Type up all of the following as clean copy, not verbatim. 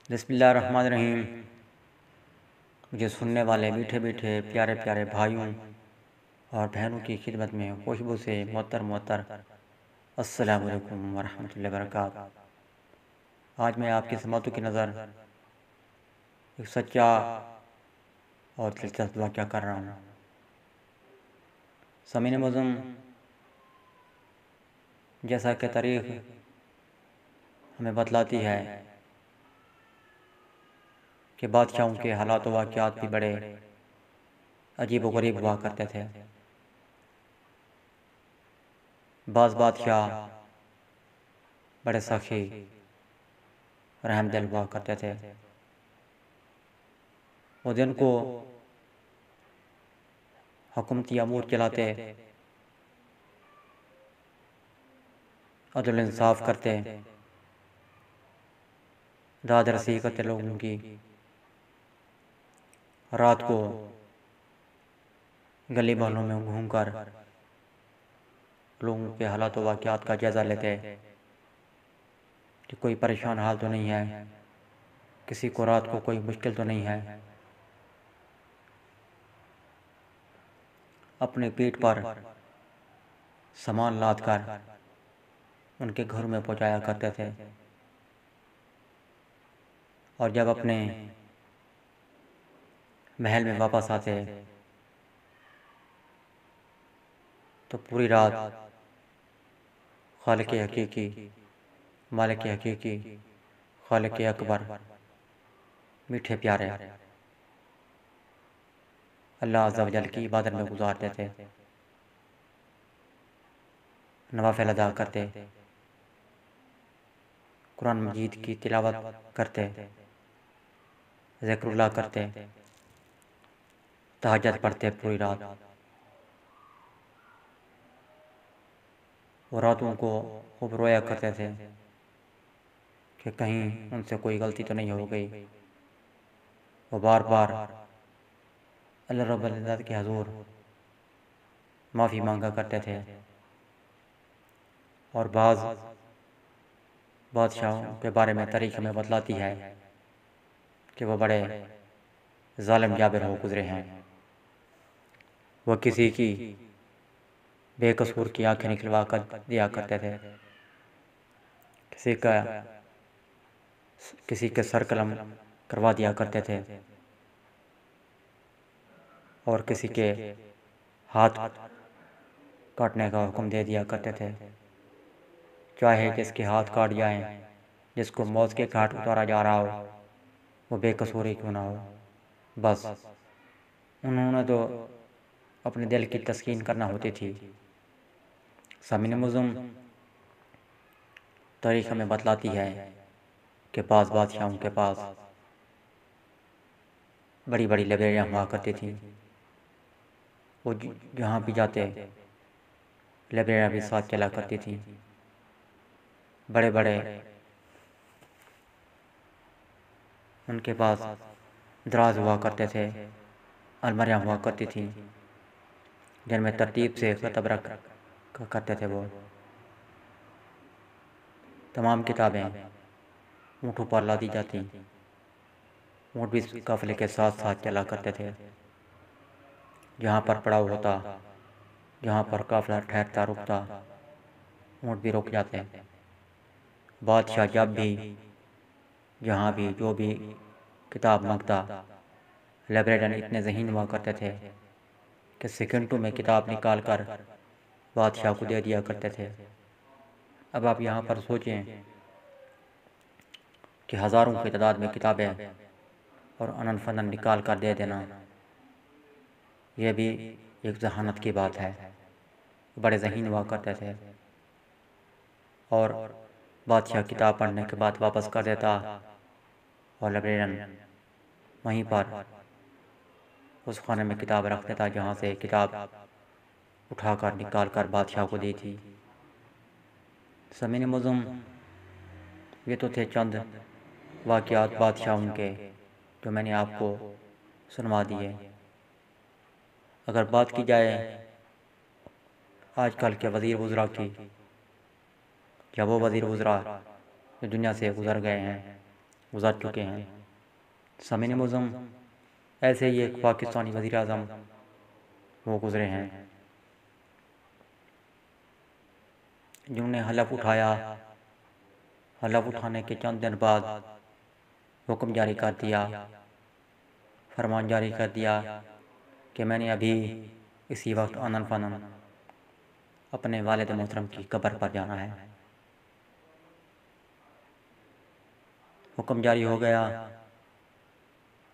بسم اللہ الرحمن الرحیم۔ مجھے سننے والے میٹھے میٹھے پیارے پیارے بھائیوں اور بہنوں کی خدمت میں خوشبو سے معطر السلام علیکم ورحمۃ اللہ وبرکاتہ۔ آج میں آپ کی سماعتوں کی نظر ایک سچا اور دلچسپ واقعہ کر رہا ہوں۔ سامعین معظم، جیسا کہ تاریخ ہمیں بتلاتی ہے کہ بادشاہوں کے حالات و واقعات بھی بڑے عجیب و غریب ہوا کرتے تھے۔ بعض بادشاہ بڑے سخی رحم دل ہوا کرتے تھے، وہ جن کو حکومتی امور چلاتے، عدل انصاف کرتے، داد رسی کرتے لوگوں کی، رات کو گلی محلوں میں گھوم کر لوگوں کے حالات و واقعات کا جائزہ لیتے کہ کوئی پریشان حال تو نہیں ہے، کسی کو رات کو کوئی مشکل تو نہیں ہے۔ اپنے پیٹ پر سامان لاد کر ان کے گھروں میں پہنچایا کرتے تھے، اور جب اپنے محل میں واپس آتے تو پوری رات خالق حقیقی، مالک حقیقی، خالق اکبر، میٹھے پیارے اللہ عز و جل کی عبادت میں گزارتے تھے، نوافل ادا کرتے، قرآن مجید کی تلاوت کرتے، ذکر اللہ کرتے، تہجد پڑھتے پوری رات، وہ راتوں کو خوب رویا کرتے تھے کہ کہیں ان سے کوئی غلطی تو نہیں ہو گئی۔ وہ بار بار اللہ رب العزت کے حضور معافی مانگا کرتے تھے، اور بعض بادشاہوں کے بارے میں تاریخ ہمیں بتلاتی ہے کہ وہ بڑے ظالم جابر ہو گزرے ہیں۔ وہ کسی کی بے قصور کی آنکھیں نکلوا کر دیا کرتے تھے، کسی کے سر قلم کروا دیا کرتے تھے، اور کسی کے ہاتھ کاٹنے کا حکم دے دیا کرتے تھے، چاہے جس کے ہاتھ کاٹ جائیں، جس کو موت کے گھاٹ اتارا جا رہا ہو، وہ بے قصور ہی کیوں نہ ہو، بس انہوں نے تو اپنے دل کی تسکین کرنا ہوتی تھی۔ سامعین معظم، تاریخ ہمیں بتلاتی ہے کہ بعض بادشاہوں کے پاس بڑی بڑی لائبریریاں ہوا کرتی تھیں، وہ جہاں بھی جاتے لائبریریاں بھی ساتھ چلا کرتی تھیں۔ بڑے بڑے ان کے پاس دراز ہوا کرتے تھے، الماریاں ہوا کرتی تھیں جن میں ترتیب سے کتب رکھ کرتے تھے۔ وہ تمام کتابیں اونٹوں پر لادی جاتی، اونٹ بھی قافلے کے ساتھ ساتھ چلا کرتے تھے، جہاں پر پڑاؤ ہوتا، جہاں پر قافلہ ٹھہرتا رکتا، اونٹ بھی رک جاتے۔ بادشاہ جب بھی جہاں بھی جو بھی کتاب مانگتا، لائبریرین اتنے ذہین ہوا کرتے تھے کہ سیکنڈوں میں کتاب نکال کر بادشاہ کو دے دیا کرتے تھے۔ اب آپ یہاں پر سوچیں کہ ہزاروں کی تعداد میں کتابیں اور انن فنن نکال کر دے دینا، یہ بھی ایک ذہانت کی بات ہے۔ بڑے ذہین ہوا کرتے تھے، اور بادشاہ کتاب پڑھنے کے بعد واپس کر دیتا، اور لائبریرین وہیں پر اس خانے میں کتاب رکھ دیتا جہاں سے کتاب اٹھا کر نکال کر بادشاہ کو دی تھی۔ سامعین معظم، یہ تو تھے چند واقعات بادشاہوں کے جو میں نے آپ کو سنوا دیے۔ اگر بات کی جائے آج کل کے وزیر وزراء کی، یا وہ وزیر وزراء جو دنیا سے گزر گئے ہیں، گزر چکے ہیں۔ سامعین معظم، ایسے ہی ایک پاکستانی وزیر اعظم وہ گزرے ہیں جنہوں نے حلف اٹھایا، حلف اٹھانے کے چند دن بعد حکم جاری کر دیا، فرمان جاری کر دیا کہ میں نے ابھی اسی وقت آنن فانن اپنے والد محترم کی قبر پر جانا ہے۔ حکم جاری ہو گیا،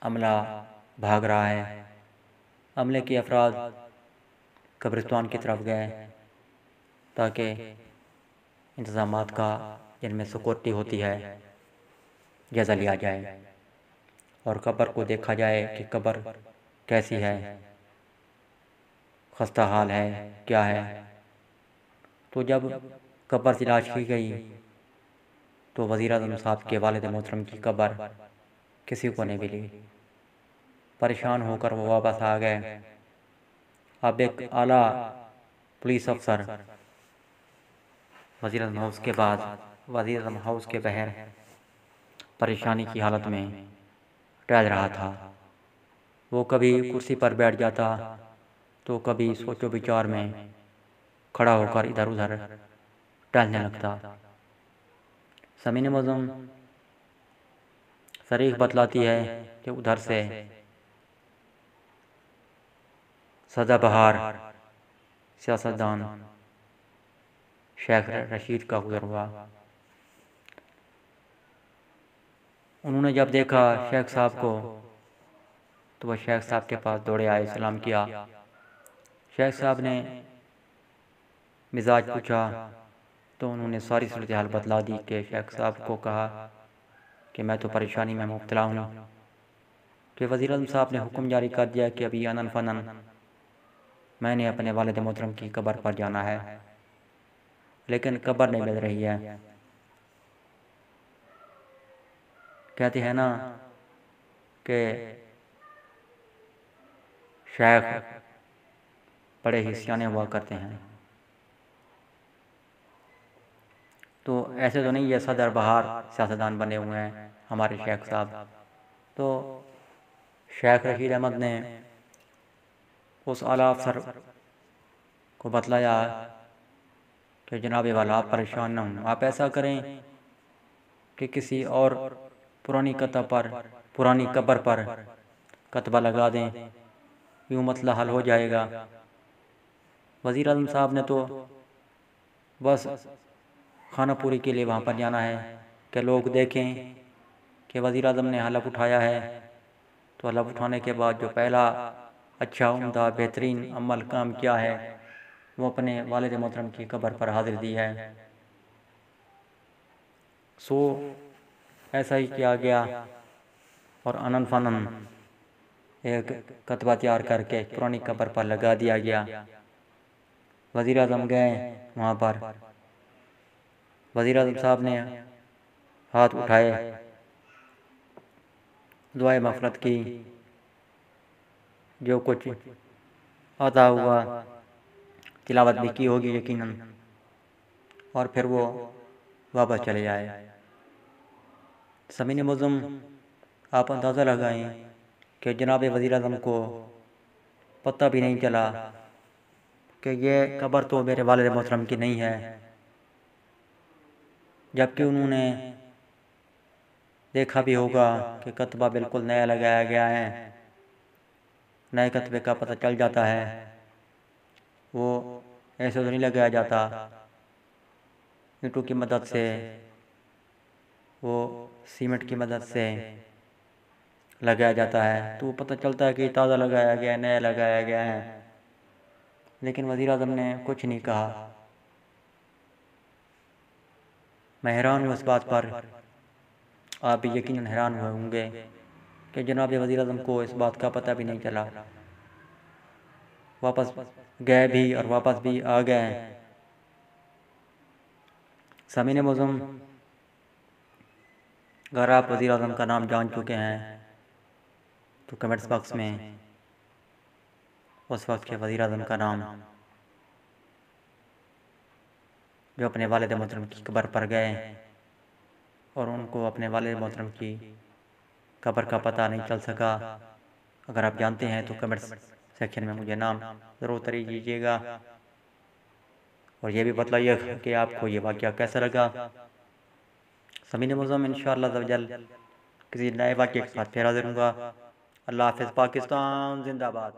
عملہ بھاگ رہا ہے۔ عملے کے افراد قبرستان کی طرف گئے تاکہ انتظامات کا جن میں سیکورٹی ہوتی ہے جائزہ لیا جائے اور قبر کو دیکھا جائے کہ قبر کیسی ہے، خستہ حال ہے، کیا ہے۔ تو جب قبر تلاش کی گئی تو وزیر اعظم صاحب کے والد محترم کی قبر کسی کو نہیں ملی۔ پریشان ہو کر وہ واپس آ گئے۔ اب ایک اعلیٰ پولیس افسر وزیر اعظم ہاؤس کے بعد وزیر اعظم ہاؤس کے باہر پریشانی کی حالت میں ٹہل رہا تھا۔ وہ کبھی کرسی پر بیٹھ جاتا تو کبھی سوچ و بچار میں کھڑا ہو کر ادھر ادھر ٹہلنے لگتا۔ سامعین معظم، تاریخ بتلاتی ہے کہ ادھر سے سدا بہار سیاستدان شیخ رشید کا گزر ہوا۔ انہوں نے جب دیکھا شیخ صاحب کو تو وہ شیخ صاحب کے پاس دوڑے آئے، سلام کیا۔ شیخ صاحب نے مزاج پوچھا تو انہوں نے ساری صورتحال بتلا دی کہ شیخ صاحب کو کہا کہ میں تو پریشانی میں مبتلا ہوں کہ وزیر اعظم صاحب نے حکم جاری کر دیا کہ ابھی آنن فنن میں نے اپنے والد محترم کی قبر پر جانا ہے، لیکن قبر نہیں مل رہی ہے۔ کہتے ہیں نا کہ شیخ بڑے ہی سیانے ہوا کرتے ہیں، تو ایسے تو نہیں یہ صدر بہار سیاستدان بنے ہوئے ہیں ہمارے شیخ صاحب۔ تو شیخ رشید احمد نے اس اعلیٰ افسر کو بتلایا کہ جناب والا آپ پریشان نہ ہوں، آپ ایسا کریں کہ کسی اور پرانی قبر پر کتبہ لگا دیں، یوں مسئلہ حل ہو جائے گا۔ وزیر اعظم صاحب نے تو بس خانہ پوری کے لیے وہاں پر جانا ہے کہ لوگ دیکھیں کہ وزیر اعظم نے حلف اٹھایا ہے، تو حلف اٹھانے کے بعد جو پہلا اچھا عمدہ بہترین عمل کام کیا ہے وہ اپنے والد محترم کی قبر پر حاضر دی ہے۔ سو ایسا ہی کیا گیا اور آنن فانن ایک کتبہ تیار کر کے پرانی قبر پر لگا دیا گیا۔ وزیر اعظم گئے وہاں پر، وزیر اعظم صاحب نے ہاتھ اٹھائے، دعائے مغفرت کی، جو کچھ عطا ہوا تلاوت بھی کی ہوگی یقیناً، اور پھر وہ واپس چلے جائے۔ سامعین معظم، آپ اندازہ لگائیں کہ جناب وزیر اعظم کو پتہ بھی نہیں چلا کہ یہ قبر تو میرے والد محترم کی نہیں ہے، جبکہ انہوں نے دیکھا بھی ہوگا کہ کتبہ بالکل نیا لگایا گیا ہے۔ نئے کتبے کا پتہ چل جاتا ہے، وہ ایسے تو نہیں لگایا جاتا، اینٹوں کی مدد سے، وہ سیمنٹ کی مدد سے لگایا جاتا ہے، تو پتہ چلتا ہے کہ تازہ لگایا گیا ہے، نیا لگایا گیا ہے۔ لیکن وزیر اعظم نے کچھ نہیں کہا۔ میں حیران ہوں اس بات پر، آپ بھی یقیناً حیران ہوئے ہوں گے کہ جناب وزیر اعظم کو اس بات کا پتہ بھی نہیں چلا، واپس گئے بھی اور واپس بھی آ گئے۔ سامعین معظم، اگر آپ وزیر اعظم کا نام جان چکے ہیں تو کمنٹس باکس میں اس وقت کے وزیر اعظم کا نام جو اپنے والد محترم کی قبر پر گئے اور ان کو اپنے والد محترم کی قبر کا پتہ نہیں چل سکا۔ اگر آپ جانتے ہیں تو کمنٹ سیکشن میں مجھے نام ضرور تحریر کیجیے گا، اور یہ بھی بتلائیے گا کہ آپ کو یہ واقعہ کیسا لگا۔ سمین مزم انشاءاللہ عز و جل کسی نئے واقعے کے ساتھ پھر حاضر ہوں گا۔ اللہ حافظ، پاکستان زندہ باد۔